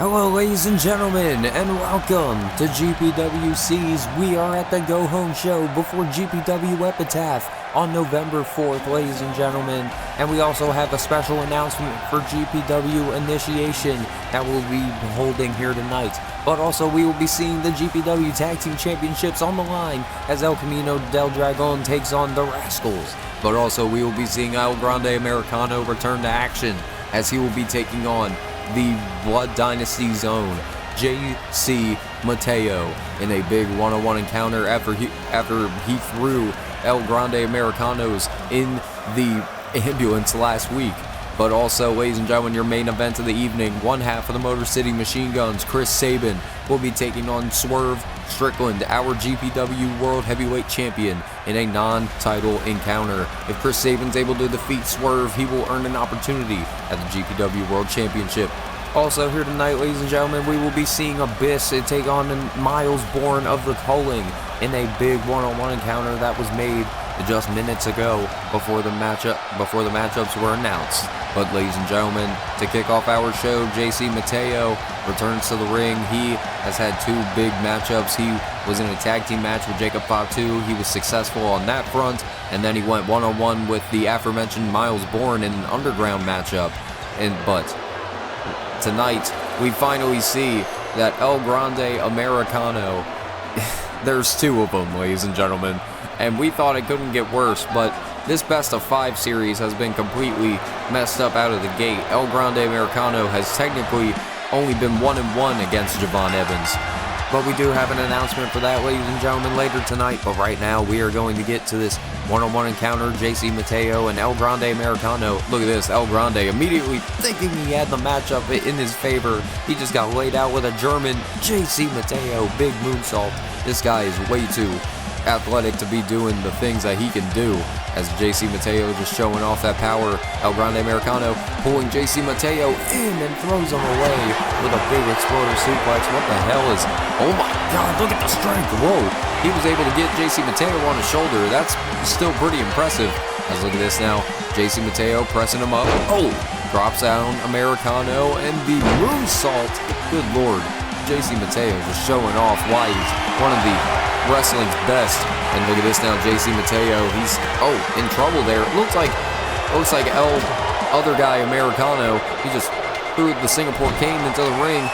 Hello ladies and gentlemen, and welcome to GPWC's We Are at the Go Home show before GPW Epitaph on November 4th, ladies and gentlemen. And we also have a special announcement for GPW Initiation that we'll be holding here tonight. But also we will be seeing the GPW Tag Team Championships on the line as El Camino del Dragon takes on the Rascalz. But also we will be seeing El Grande Americano return to action as he will be taking on the Blood Dynasty Zone, JC Mateo, in a big one-on-one encounter after he threw El Grande Americanos in the ambulance last week. But also, ladies and gentlemen, your main event of the evening, one half of the Motor City Machine Guns, Sabin, will be taking on Swerve Strickland, our GPW World Heavyweight Champion, in a non-title encounter. If Sabin's able to defeat Swerve, he will earn an opportunity at the GPW World Championship. Also here tonight, ladies and gentlemen, we will be seeing Abyss take on Myles Borne of the Culling in a big one-on-one encounter that was made just minutes ago before the matchups were announced. But ladies and gentlemen, to kick off our show, JC Mateo returns to the ring. He has had two big matchups. He was in a tag team match with Fatu. He was successful on that front, and then he went one-on-one with the aforementioned Myles Borne in an underground matchup. But tonight, we finally see that El Grande Americano, there's two of them, ladies and gentlemen, and we thought it couldn't get worse, but this best of 5 series has been completely messed up out of the gate. El Grande Americano has technically only been 1-1 against Javon Evans. But we do have an announcement for that, ladies and gentlemen, later tonight. But right now, we are going to get to this one-on-one encounter, JC Mateo and El Grande Americano. Look at this, El Grande immediately thinking he had the matchup in his favor. He just got laid out with a German. JC Mateo, big moonsault. This guy is way too athletic to be doing the things that he can do, as JC Mateo just showing off that power. El Grande Americano pulling JC Mateo in and throws him away with a big exploder suplex. What the hell is... Oh my god, look at the strength. Whoa, he was able to get JC Mateo on his shoulder. That's still pretty impressive. As look at this now, JC Mateo pressing him up. Oh, drops down Americano and the moonsault. Good lord, JC Mateo just showing off why he's one of the wrestling's best. And look at this now, JC Mateo, he's in trouble there. It looks like El other guy Americano, he just threw the Singapore cane into the ring,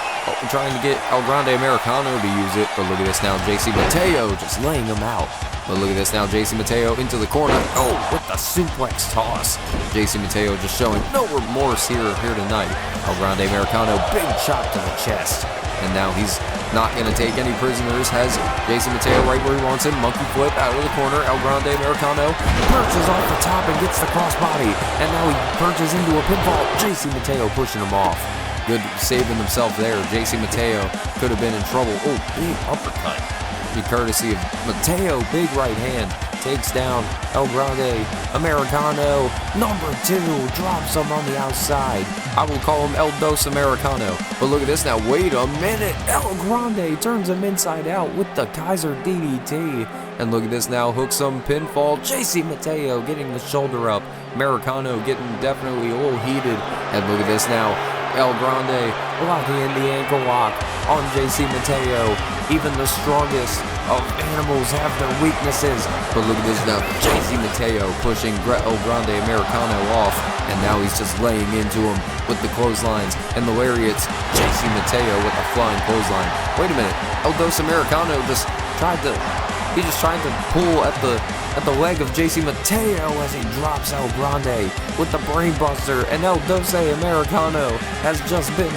trying to get El Grande Americano to use it. But look at this now, JC Mateo just laying him out. But look at this now, JC Mateo into the corner. Oh, with the suplex toss. JC Mateo just showing no remorse here tonight. El Grande Americano, big chop to the chest. And now he's not going to take any prisoners. Has JC Mateo right where he wants him. Monkey flip out of the corner. El Grande Americano perches off the top and gets the crossbody. And now he perches into a pinfall. JC Mateo pushing him off. Good saving himself there. JC Mateo could have been in trouble. Oh, big uppercut. Be courtesy of Mateo. Big right hand. Takes down El Grande Americano. Number 2 drops him on the outside. I will call him El Dos Americano. But look at this now. Wait a minute. El Grande turns him inside out with the Kaiser DDT. And look at this now. Hooks him pinfall. JC Mateo getting the shoulder up. Americano getting definitely a little heated. And look at this now. El Grande locking in the ankle lock on JC Mateo. Even the strongest of animals have their weaknesses. But look at this now, JC Mateo pushing El Grande Americano off, and now he's just laying into him with the clotheslines and the lariats. JC Mateo with the flying clothesline. Wait a minute, El Dos Americano just tried to pull at the leg of JC Mateo as he drops El Grande with the brainbuster, and El Dos Americano has just been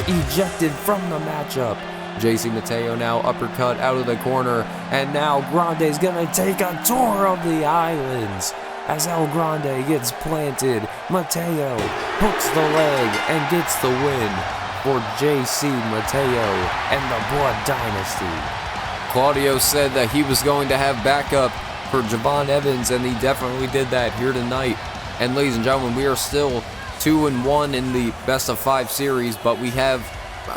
ejected from the matchup. JC Mateo now uppercut out of the corner, and now Grande's gonna take a tour of the islands. As El Grande gets planted, Mateo hooks the leg and gets the win for JC Mateo and the Blood Dynasty. Claudio said that he was going to have backup for Javon Evans, and he definitely did that here tonight. And ladies and gentlemen, we are still 2-1 in the best of 5 series, but we have,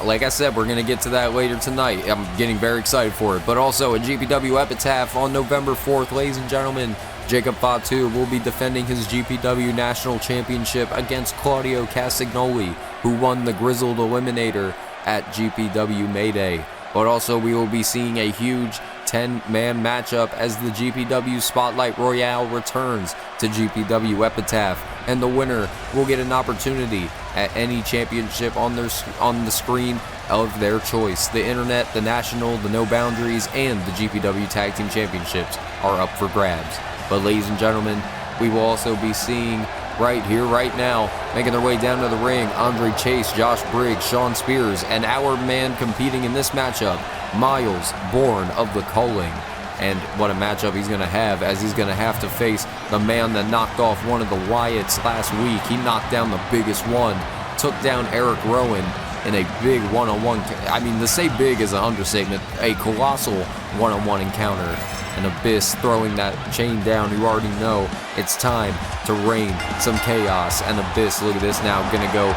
like I said, we're going to get to that later tonight. I'm getting very excited for it. But also a GPW Epitaph on November 4th, ladies and gentlemen. Fatu will be defending his GPW National Championship against Claudio Castagnoli, who won the Grizzled Eliminator at GPW Mayday. But also we will be seeing a huge 10-man matchup as the GPW Spotlight Royale returns to GPW Epitaph, and the winner will get an opportunity at any championship on the screen of their choice. The internet, the national, the no boundaries, and the GPW Tag Team Championships are up for grabs. But ladies and gentlemen, we will also be seeing right here, right now, making their way down to the ring, Andre Chase, Josh Briggs, Sean Spears, and our man competing in this matchup, Myles, Borne of the Culling. And what a matchup he's going to have, as he's going to have to face the man that knocked off one of the Wyatts last week. He knocked down the biggest one, took down Eric Rowan in a big one-on-one, I mean, to say big is an understatement, a colossal one-on-one encounter. And Abyss throwing that chain down. You already know it's time to rain some chaos. And Abyss, look at this now, gonna go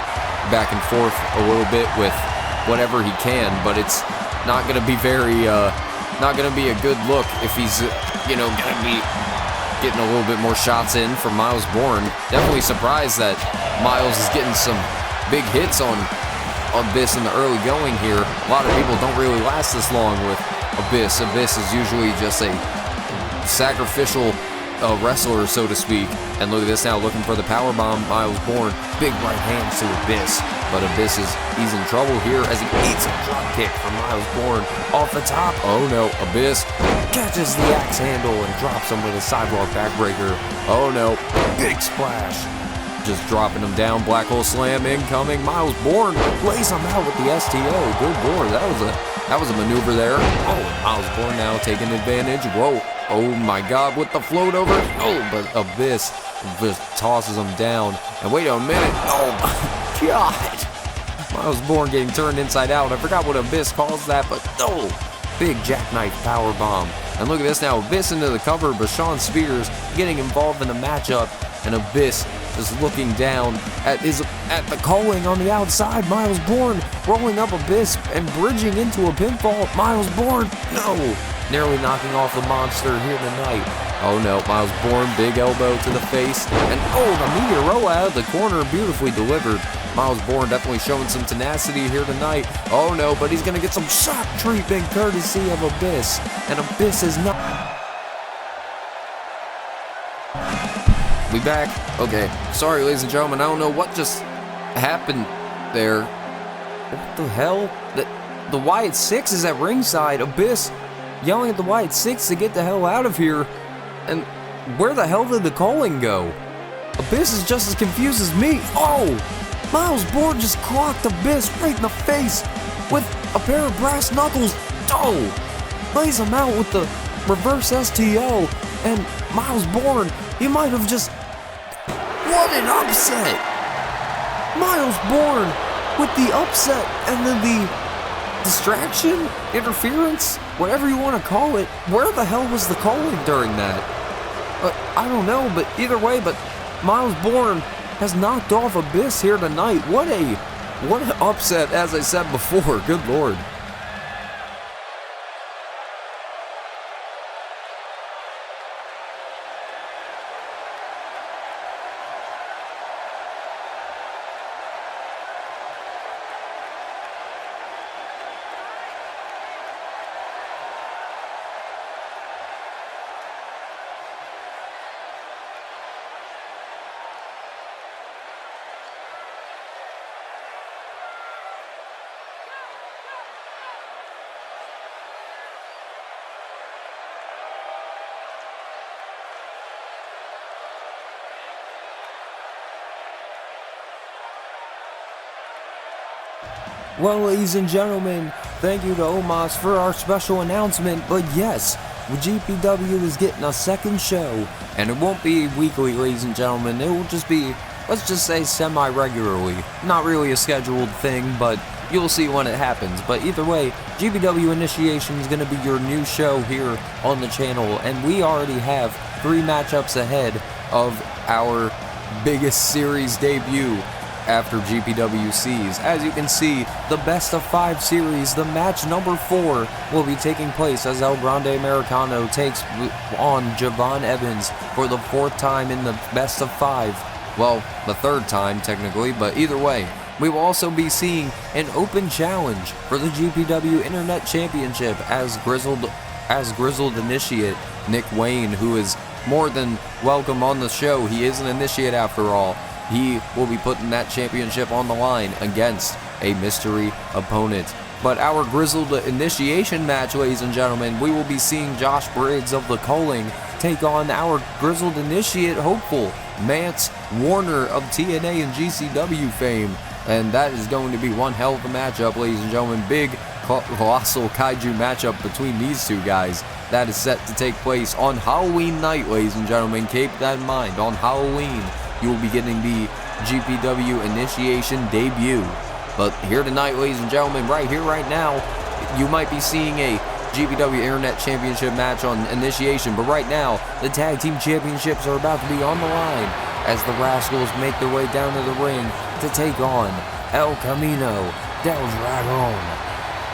back and forth a little bit with whatever he can, but it's not gonna be very, not gonna be a good look if he's, you know, gonna be getting a little bit more shots in from Myles Borne. Definitely surprised that Myles is getting some big hits on Abyss in the early going here. A lot of people don't really last this long with Abyss. Abyss is usually just a sacrificial wrestler, so to speak. And look at this now, looking for the powerbomb. Myles Borne, big right hands to Abyss. But Abyss he's in trouble here as he eats a drop kick from Myles Borne off the top. Oh no, Abyss catches the axe handle and drops him with a sidewalk backbreaker. Oh no, big splash. Just dropping him down. Black hole slam incoming. Myles Borne lays him out with the STO. Good lord, that was a maneuver there. Oh, Myles Borne now taking advantage. Whoa. Oh my god, with the float over. Oh, but Abyss just tosses him down. And wait a minute. Oh my god. Myles Borne getting turned inside out. I forgot what Abyss calls that, but oh, big jackknife power bomb. And look at this now. Abyss into the cover, but Sean Spears getting involved in the matchup. And Abyss is looking down at the Culling on the outside. Myles Borne rolling up Abyss and bridging into a pinfall. Myles Borne, no, nearly knocking off the monster here tonight. Oh no, Myles Borne, big elbow to the face, and oh, the meteor out of the corner, beautifully delivered. Myles Borne definitely showing some tenacity here tonight. Oh no, but he's gonna get some shock treatment courtesy of Abyss, and Abyss is not. We back? Okay. Sorry, ladies and gentlemen. I don't know what just happened there. What the hell? The Wyatt 6 is at ringside. Abyss yelling at the Wyatt 6 to get the hell out of here. And where the hell did the Culling go? Abyss is just as confused as me. Oh! Myles Borne just clocked Abyss right in the face with a pair of brass knuckles. Oh! Lays him out with the reverse STO. And Myles Borne, he might have just... What an upset! Myles Borne with the upset and then the distraction, interference, whatever you want to call it. Where the hell was the Culling during that? I don't know, but either way, but Myles Borne has knocked off Abyss here tonight. What an upset, as I said before. Good lord. Well, ladies and gentlemen, thank you to Omos for our special announcement, but yes, GPW is getting a second show, and it won't be weekly, ladies and gentlemen. It will just be, let's just say, semi-regularly. Not really a scheduled thing, but you'll see when it happens. But either way, GPW Initiation is going to be your new show here on the channel, and we already have 3 matchups ahead of our biggest series debut after GPWCs. As you can see, the best of 5 series, the match number 4 will be taking place as El Grande Americano takes on Javon Evans for the 4th time in the best of 5. Well, the 3rd time technically, but either way, We will also be seeing an open challenge for the GPW Internet Championship as grizzled initiate Nick Wayne, who is more than welcome on the show. He is an initiate after all. He will be putting that championship on the line against a mystery opponent. But our grizzled initiation match, ladies and gentlemen, we will be seeing Josh Briggs of the Coaling take on our grizzled initiate hopeful, Mance Warner of TNA and GCW fame. And that is going to be one hell of a matchup, ladies and gentlemen. Big, colossal kaiju matchup between these two guys. That is set to take place on Halloween night, ladies and gentlemen. Keep that in mind. On Halloween, you will be getting the GPW Initiation debut. But here tonight, ladies and gentlemen, right here, right now, you might be seeing a GPW Internet Championship match on Initiation. But right now, the Tag Team Championships are about to be on the line as the Rascalz make their way down to the ring to take on El Camino, Del Dragon,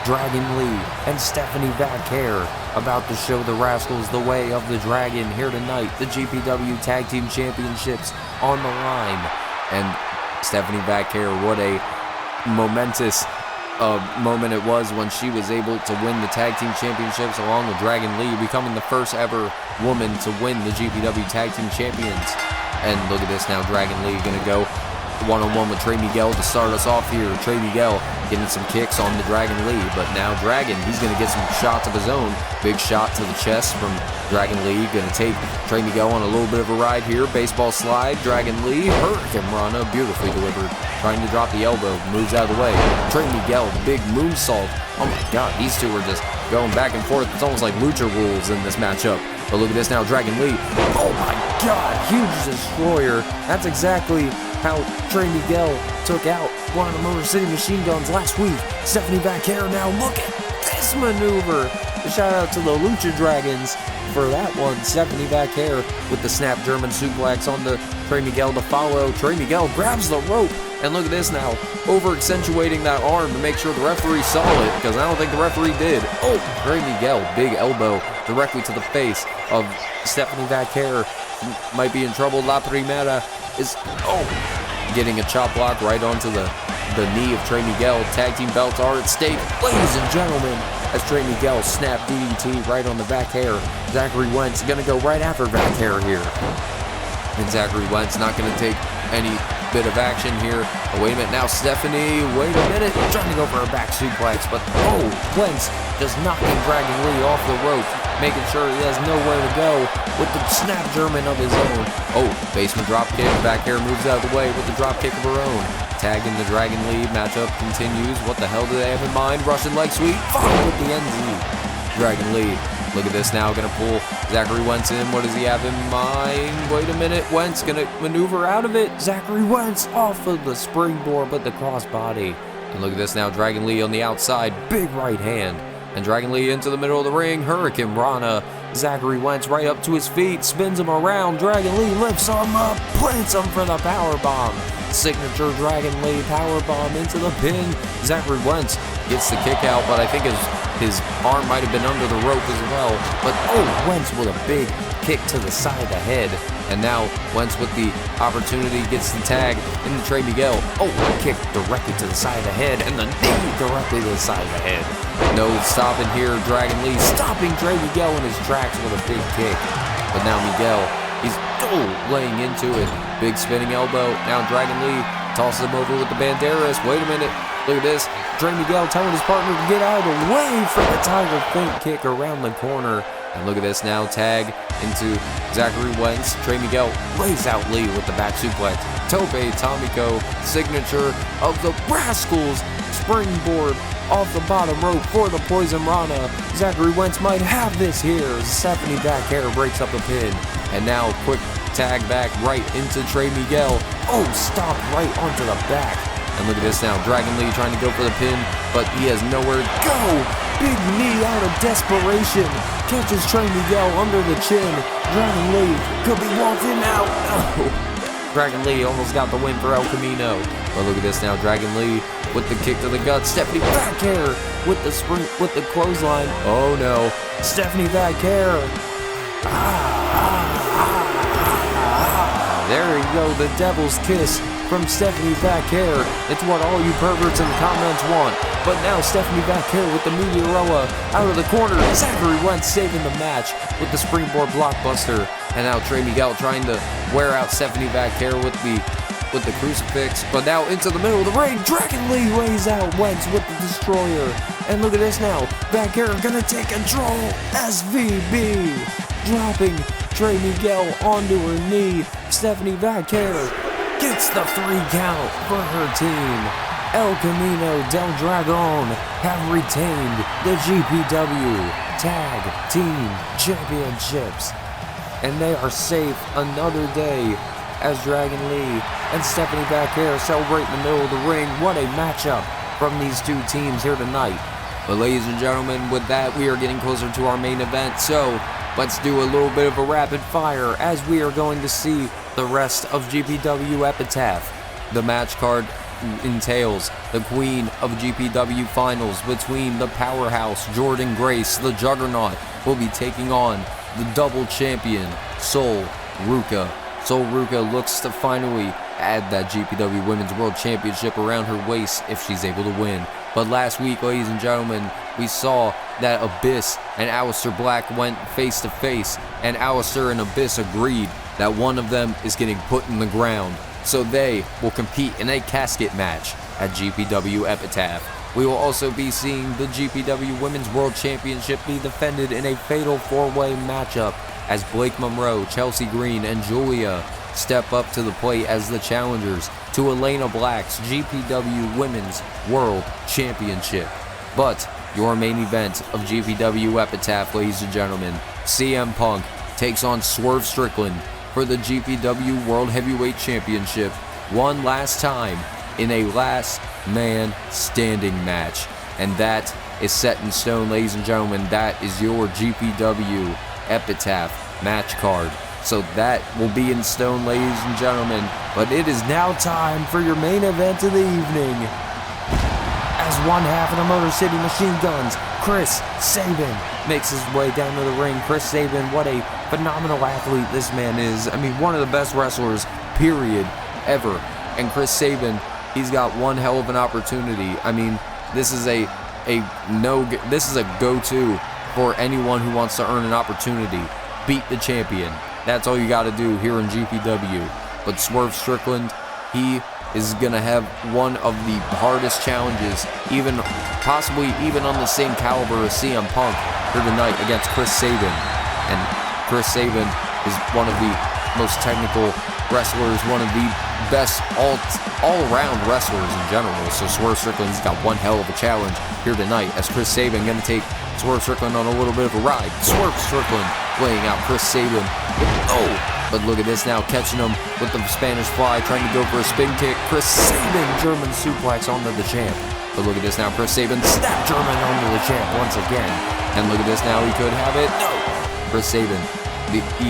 Dragon Lee, and Stephanie Vaquer, about to show the Rascalz the way of the Dragon here tonight. The GPW Tag Team Championships on the line. And Stephanie Vaquer, what a momentous moment it was when she was able to win the Tag Team Championships along with Dragon Lee, becoming the first ever woman to win the GPW Tag Team Champions. And look at this now, Dragon Lee gonna go one-on-one with Trey Miguel to start us off here. Trey Miguel getting some kicks on the Dragon Lee, but now Dragon, he's going to get some shots of his own. Big shot to the chest from Dragon Lee. Going to take Trey Miguel on a little bit of a ride here. Baseball slide, Dragon Lee, Hurricane Rana, beautifully delivered. Trying to drop the elbow, moves out of the way. Trey Miguel, big moonsault. Oh my god, these two are just going back and forth. It's almost like lucha rules in this matchup. But look at this now, Dragon Lee. Oh my god, huge destroyer. That's exactly how Trey Miguel took out one of the Motor City Machine Guns last week. Stephanie Vaquer, now look at this maneuver. Shout out to the Lucha Dragons for that one. Stephanie Vaquer with the snap German suplex on the Trey Miguel to follow. Trey Miguel grabs the rope. And look at this now, over-accentuating that arm to make sure the referee saw it, because I don't think the referee did. Oh, Trey Miguel, big elbow directly to the face of Stephanie Vaquer. Might be in trouble. La Primera is, getting a chop block right onto the knee of Trey Miguel. Tag team belts are at stake, ladies and gentlemen, as Trey Miguel snapped DDT right on the Vaquer. Zachary Wentz going to go right after Vaquer here. And Zachary Wentz not going to take any bit of action here. Oh, wait a minute now, Stephanie, wait a minute, trying to go for a back suplex, but Wentz just knocking Dragon Lee off the rope, making sure he has nowhere to go with the snap German of his own. Basement drop kick, Vaquer moves out of the way with the drop kick of her own. Tagging the Dragon Lee, matchup continues. What the hell do they have in mind? Russian leg sweep, followed with the NZ. Dragon Lee, look at this now, gonna pull Zachary Wentz in. What does he have in mind? Wait a minute, Wentz gonna maneuver out of it. Zachary Wentz off of the springboard, but the crossbody. And look at this now, Dragon Lee on the outside, big right hand. And Dragon Lee into the middle of the ring, Hurricane Rana. Zachary Wentz right up to his feet, spins him around. Dragon Lee lifts him up, plants him for the power bomb. Signature Dragon Lee power bomb into the pin. Zachary Wentz gets the kick out, but I think his arm might have been under the rope as well. But Wentz with a big kick to the side of the head. And now Wentz with the opportunity gets the tag into Trey Miguel. Kick directly to the side of the head, and the knee directly to the side of the head. No stopping here, Dragon Lee stopping Trey Miguel in his tracks with a big kick. But now Miguel, he's laying into it. Big spinning elbow. Now Dragon Lee tosses him over with the banderas. Wait a minute. Look at this. Trey Miguel telling his partner to get out of the way for the Tiger Feint kick around the corner. And look at this now. Tag into Zachary Wentz. Trey Miguel lays out Lee with the back suplex. Tope Tomiko, signature of the Rascalz. Springboard off the bottom rope for the Poison Rana. Zachary Wentz might have this here. Stephanie Vaquer breaks up the pin. And now quick tag back right into Trey Miguel. Stop right onto the back. And look at this now, Dragon Lee trying to go for the pin, but he has nowhere to go. Big knee out of desperation. Catches Trey Miguel under the chin. Dragon Lee could be walking out. Dragon Lee almost got the win for El Camino. But look at this now, Dragon Lee with the kick to the gut. Stephanie Vaquer with the with the clothesline. Oh no, Stephanie Vaquer. There you go, the Devil's Kiss from Stephanie Vaquer. It's what all you perverts in the comments want. But now Stephanie Vaquer with the Meteoroa out of the corner. Zachary Wentz saving the match with the springboard blockbuster. And now Trey Miguel trying to wear out Stephanie Vaquer with the crucifix. But now into the middle of the ring, Dragon Lee lays out Wentz with the destroyer. And look at this now, Vaquer gonna take control. SVB dropping Trey Miguel onto her knee. Stephanie Vaquer gets the 3 count for her team. El Camino del Dragon have retained the GPW Tag Team Championships. And they are safe another day as Dragon Lee and Stephanie Vaquer celebrate in the middle of the ring. What a matchup from these two teams here tonight. But ladies and gentlemen, with that, we are getting closer to our main event. So let's do a little bit of a rapid fire as we are going to see the rest of GPW Epitaph. The match card entails the Queen of GPW Finals between the powerhouse Jordan Grace. The Juggernaut will be taking on the double champion Sol Ruca. Sol Ruca looks to finally add that GPW Women's World Championship around her waist if she's able to win. But last week, ladies and gentlemen, we saw that Abyss and Aleister Black went face to face, and Aleister and Abyss agreed that one of them is getting put in the ground. So they will compete in a casket match at GPW Epitaph. We will also be seeing the GPW Women's World Championship be defended in a fatal 4-way matchup as Blake Monroe, Chelsea Green, and Julia step up to the plate as the challengers to Elena Black's GPW Women's World Championship. But your main event of GPW Epitaph, ladies and gentlemen, CM Punk takes on Swerve Strickland for the GPW World Heavyweight Championship one last time in a last man standing match. And that is set in stone, ladies and gentlemen. That is your GPW Epitaph match card. So that will be in stone, ladies and gentlemen. But it is now time for your main event of the evening. As one half of the Motor City Machine Guns, Chris Sabin, makes his way down to the ring. Chris Sabin, what a phenomenal athlete this man is. I mean, one of the best wrestlers, period, ever. And Chris Sabin, he's got one hell of an opportunity. I mean, this is a go-to for anyone who wants to earn an opportunity. Beat the champion. That's all you got to do here in GPW. But Swerve Strickland, he is going to have one of the hardest challenges, possibly even on the same caliber as CM Punk here tonight against Chris Sabin. And Chris Sabin is one of the most technical wrestlers, one of the best all-around wrestlers in general. So Swerve Strickland's got one hell of a challenge here tonight as Chris Sabin going to take Swerve Strickland on a little bit of a ride. Swerve Strickland laying out Chris Sabin. But look at this now, catching him with the Spanish Fly, trying to go for a spin kick. Chris Sabin, German suplex onto the champ. But look at this now, Chris Sabin, snap German onto the champ once again. And look at this now, he could have it. No! Chris Sabin,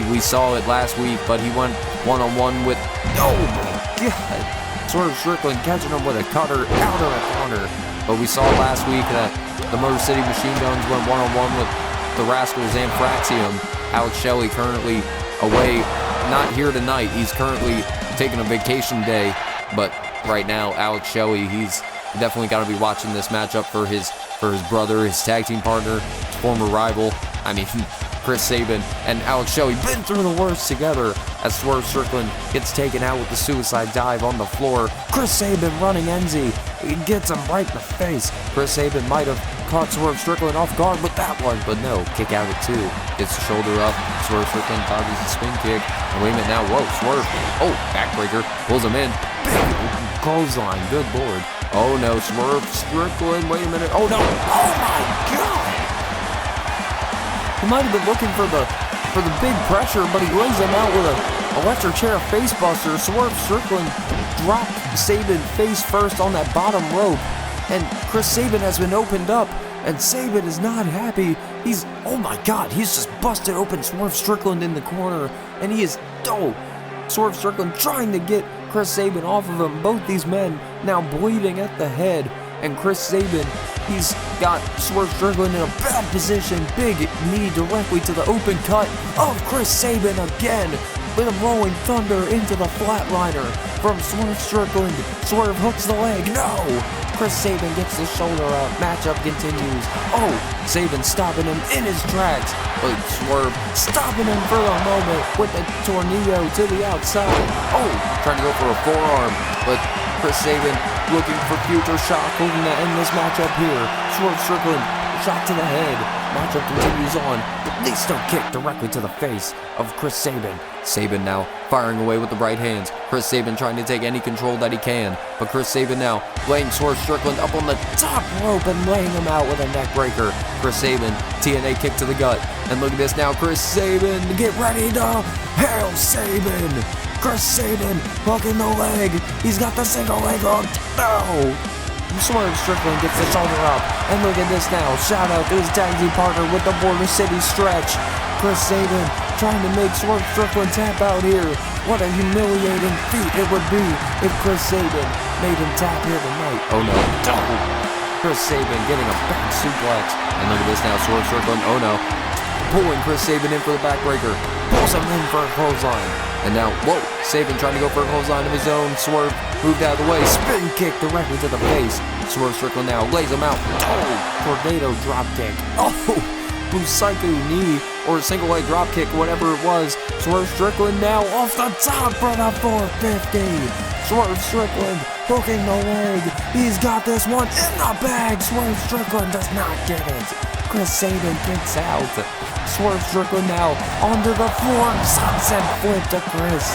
we saw it last week, but he went one-on-one with, oh my God! Swerve Strickland catching him with a cutter out of the corner. But we saw last week that the Motor City Machine Guns went one-on-one with the Rascalz and Fraxium. Alex Shelley currently away, not here tonight. He's currently taking a vacation day, but right now, Alex Shelley, he's definitely got to be watching this matchup for his brother, his tag team partner, his former rival. I mean, Chris Sabin and Alex Shelley been through the worst together as Swerve Strickland gets taken out with the suicide dive on the floor. Chris Sabin running NZ. He gets him right in the face. Chris Sabin might have caught Swerve Strickland off guard with that one, but no, kick out at 2. Gets the shoulder up. Swerve Strickland dodges the spin kick. And wait a minute now. Whoa, Swerve. Oh, backbreaker. Pulls him in. Big clothesline. Good lord. Oh no, Swerve Strickland. Wait a minute. Oh no. Oh my God. He might have been looking for the big pressure, but he lays him out with a electric chair face buster. Swerve Strickland dropped Sabin face first on that bottom rope, and Chris Sabin has been opened up, and Sabin is not happy. Oh my God, he's just busted open Swerve Strickland in the corner, and he is, Swerve Strickland trying to get Chris Sabin off of him. Both these men now bleeding at the head, and Chris Sabin, he's got Swerve Strickland in a bad position. Big knee directly to the open cut of Chris Sabin again. with a rolling thunder into the flatliner from Swerve Strickland. Swerve hooks the leg. No! Chris Sabin gets the shoulder up. Matchup continues. Oh, Sabin stopping him in his tracks. But Swerve stopping him for the moment with the tornado to the outside. Oh, trying to go for a forearm. But Chris Sabin looking for future shock, hoping to end this matchup here. Swerve Strickland, shot to the head. Matchup continues on. They still kick directly to the face of Chris Sabin. Sabin now firing away with the right hands. Chris Sabin trying to take any control that he can. But Chris Sabin now laying Swerve Strickland up on the top rope and laying him out with a neck breaker. Chris Sabin, TNA kick to the gut. And look at this now, Chris Sabin, get ready to hail Sabin. Chris Sabin hooking the leg. He's got the single leg hook. No! Swerve Strickland gets the shoulder up. And look at this now. Shout out to his tag team partner with the Borne City stretch. Chris Sabin trying to make Swerve Strickland tap out here. What a humiliating feat it would be if Chris Sabin made him tap here tonight. Oh no. Chris Sabin getting a back suplex. And look at this now. Swerve Strickland. Oh no. Pulling Chris Sabin in for the backbreaker. Pulls him in for a clothesline. And now, whoa, Sabin trying to go for a clothesline of his own. Swerve moved out of the way. Spin kick directly to the face. Swerve Strickland now lays him out. Oh, tornado drop kick. Oh, Busaiku knee or a single leg drop kick, whatever it was. Swerve Strickland now off the top for the 450. Swerve Strickland hooking the leg. He's got this one in the bag. Swerve Strickland does not get it. Chris Sabin kicks out. Swerve Strickland now onto the floor. Sunset flip to Chris.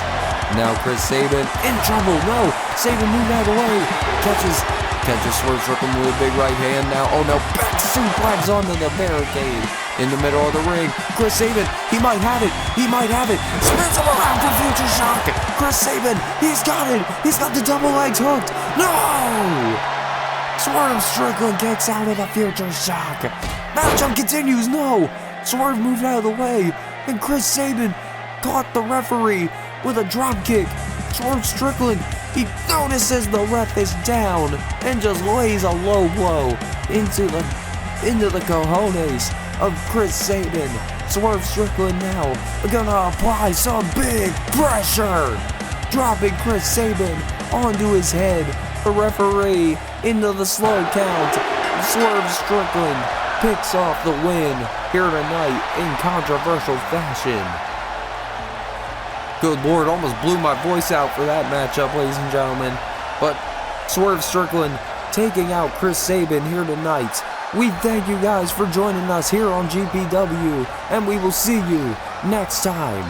Now Chris Sabin in trouble. No, Sabin moved out of the way. Catches Swerve Strickland with a big right hand now. Oh no, back suplex onto the barricade in the middle of the ring. Chris Sabin, he might have it. He might have it. Spins him around for future shock. Chris Sabin, he's got it. He's got the double legs hooked. No! Swerve Strickland kicks out of the future shock. Matchup continues. No! Swerve moved out of the way, and Chris Sabin caught the referee with a drop kick. Swerve Strickland, he notices the ref is down and just lays a low blow into the cojones of Chris Sabin. Swerve Strickland now gonna apply some big pressure, dropping Chris Sabin onto his head. The referee into the slow count. Swerve Strickland picks off the win here tonight in controversial fashion. Good Lord, almost blew my voice out for that matchup, ladies and gentlemen. But Swerve Strickland taking out Chris Sabin here tonight. We thank you guys for joining us here on GPW, and we will see you next time.